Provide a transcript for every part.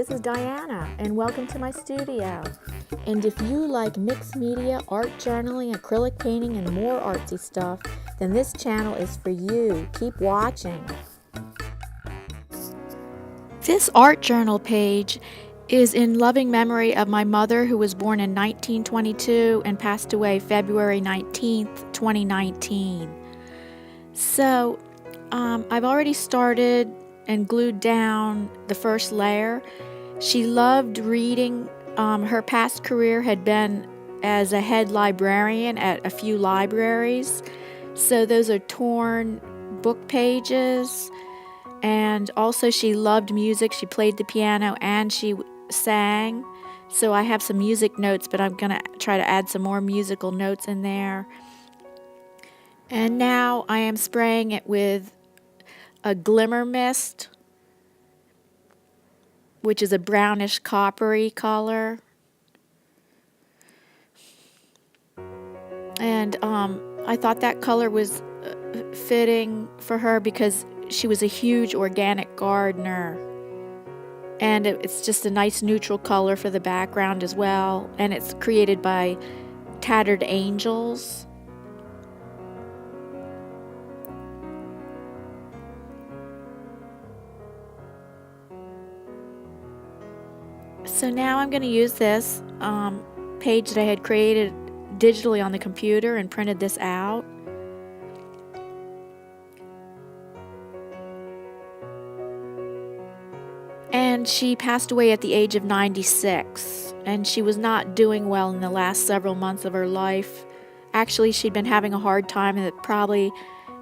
this is Diana, and welcome to my studio. And if you like mixed media, art journaling, acrylic painting, and more artsy stuff, then this channel is for you. Keep watching. This art journal page is in loving memory of my mother, who was born in 1922 and passed away February 19th, 2019. So, I've already started and glued down the first layer. She loved reading. Her past career had been as a head librarian at a few libraries. So those are torn book pages. And also she loved music. She played the piano and she sang. So I have some music notes, but I'm going to try to add some more musical notes in there. And now I am spraying it with a glimmer mist, which is a brownish coppery color. And I thought that color was fitting for her because she was a huge organic gardener. And it's just a nice neutral color for the background as well. And it's created by Tattered Angels. So now I'm going to use this page that I had created digitally on the computer and printed this out. And she passed away at the age of 96, and she was not doing well in the last several months of her life. Actually, she'd been having a hard time probably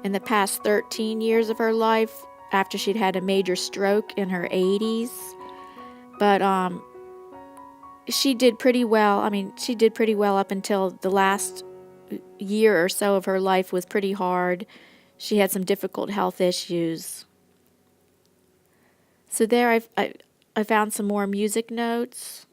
in the past 13 years of her life after she'd had a major stroke in her 80s. But she did pretty well. I mean, she did pretty well up until the last year or so of her life was pretty hard. She had some difficult health issues. So there I found some more music notes.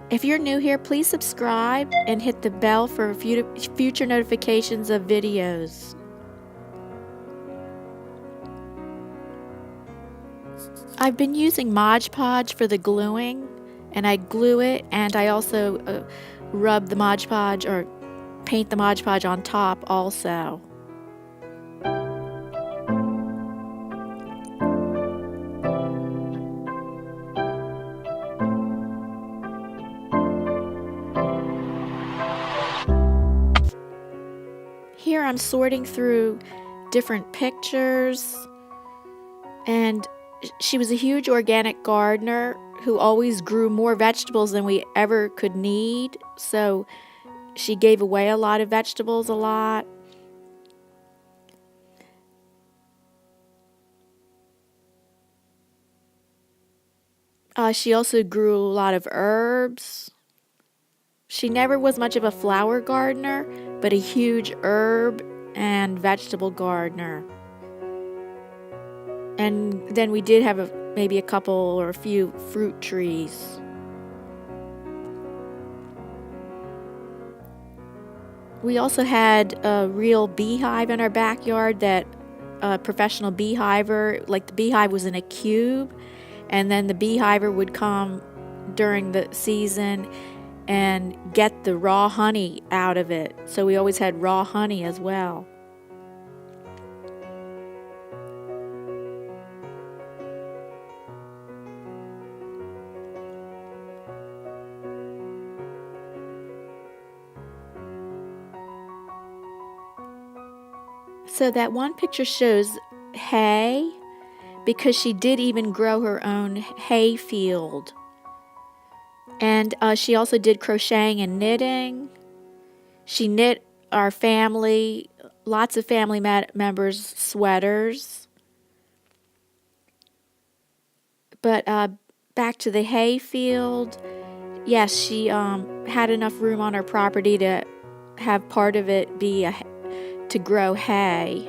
If you're new here, please subscribe and hit the bell for future notifications of videos. I've been using Mod Podge for the gluing, and I glue it, and I also rub the Mod Podge or paint the Mod Podge on top also. Here I'm sorting through different pictures, and she was a huge organic gardener who always grew more vegetables than we ever could need, so she gave away a lot of vegetables a lot. She also grew a lot of herbs. She never was much of a flower gardener, but a huge herb and vegetable gardener. And then we did have maybe a couple or a few fruit trees. We also had a real beehive in our backyard, that professional beehiver, like the beehive was in a cube, and then the beehiver would come during the season and get the raw honey out of it. So we always had raw honey as well. So that one picture shows hay, because she did even grow her own hay field. And she also did crocheting and knitting. She knit our family, lots of family members' sweaters. But back to the hay field. Yes, she had enough room on her property to have part of it be to grow hay.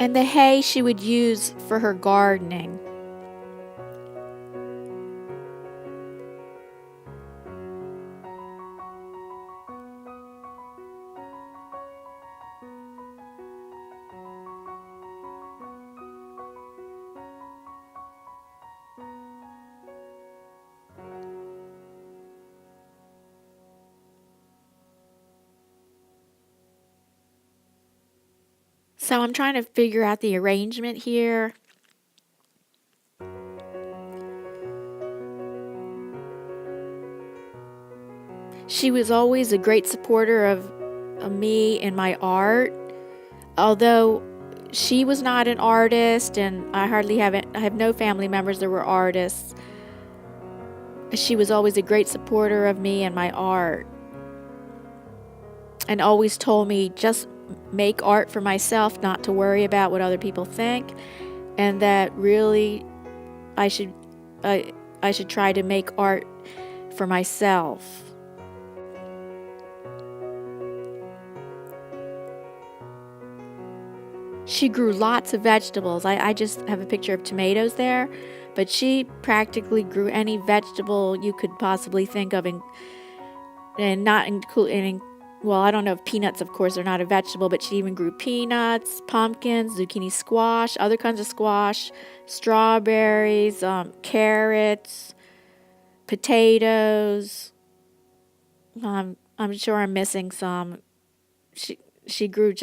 and the hay she would use for her gardening. So I'm trying to figure out the arrangement here. She was always a great supporter of me and my art, although she was not an artist, and I have no family members that were artists. She was always a great supporter of me and my art, and always told me just make art for myself, not to worry about what other people think, and that really I should try to make art for myself. She grew lots of vegetables. I just have a picture of tomatoes there, but she practically grew any vegetable you could possibly think of, and not including, well, I don't know if peanuts, of course, are not a vegetable, but she even grew peanuts, pumpkins, zucchini squash, other kinds of squash, strawberries, carrots, potatoes. I'm sure I'm missing some. She grew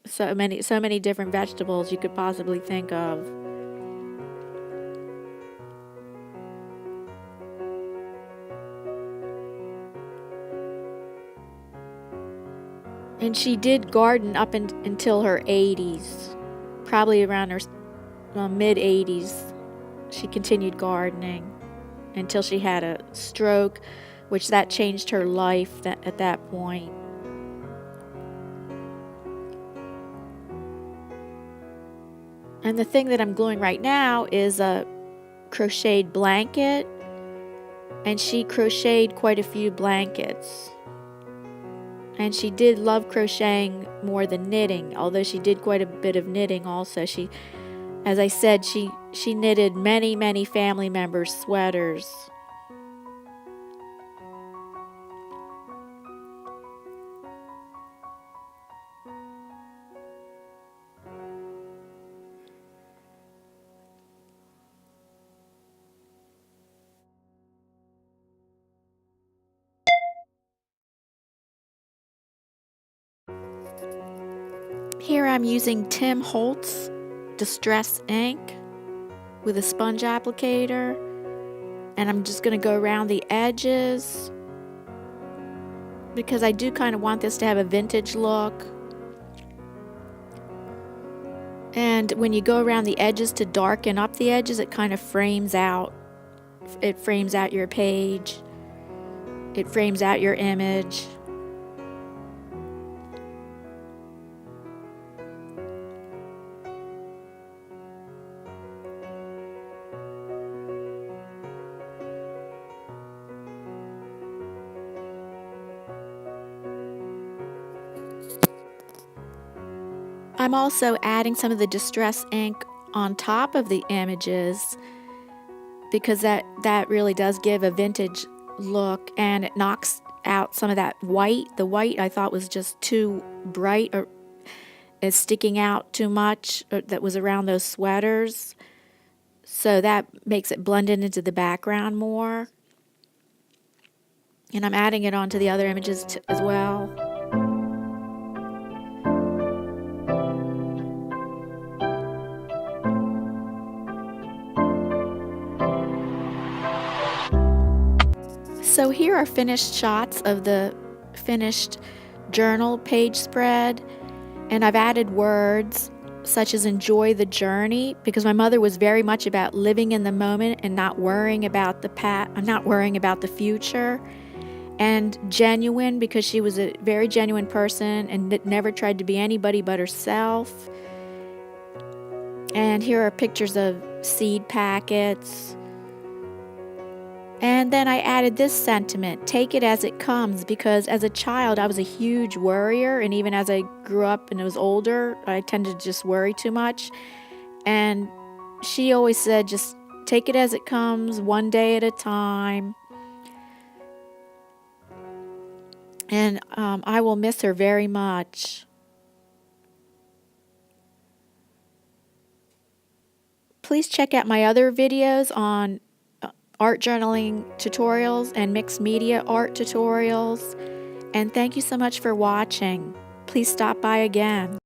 so many different vegetables you could possibly think of. And she did garden up until her 80s, probably around her mid 80s. She continued gardening until she had a stroke, which that changed her life at that point. And the thing that I'm gluing right now is a crocheted blanket, and she crocheted quite a few blankets. And she did love crocheting more than knitting, although she did quite a bit of knitting also. As I said, she knitted many family members' sweaters. Here I'm using Tim Holtz Distress ink with a sponge applicator, and I'm just going to go around the edges because I do kind of want this to have a vintage look. And when you go around the edges to darken up the edges, it kind of frames out. It frames out your page. It frames out your image. I'm also adding some of the distress ink on top of the images because that really does give a vintage look, and it knocks out some of that white. The white I thought was just too bright or is sticking out too much that was around those sweaters. So that makes it blend into the background more. And I'm adding it onto the other images as well. So here are finished shots of the finished journal page spread, and I've added words such as enjoy the journey, because my mother was very much about living in the moment and not worrying about the past, not worrying about the future, and genuine, because she was a very genuine person and never tried to be anybody but herself. And here are pictures of seed packets And then I added this sentiment, take it as it comes, because as a child I was a huge worrier, and even as I grew up and I was older, I tended to just worry too much. And she always said, just take it as it comes, one day at a time. And I will miss her very much. Please check out my other videos on art journaling tutorials and mixed media art tutorials. And thank you so much for watching. Please stop by again.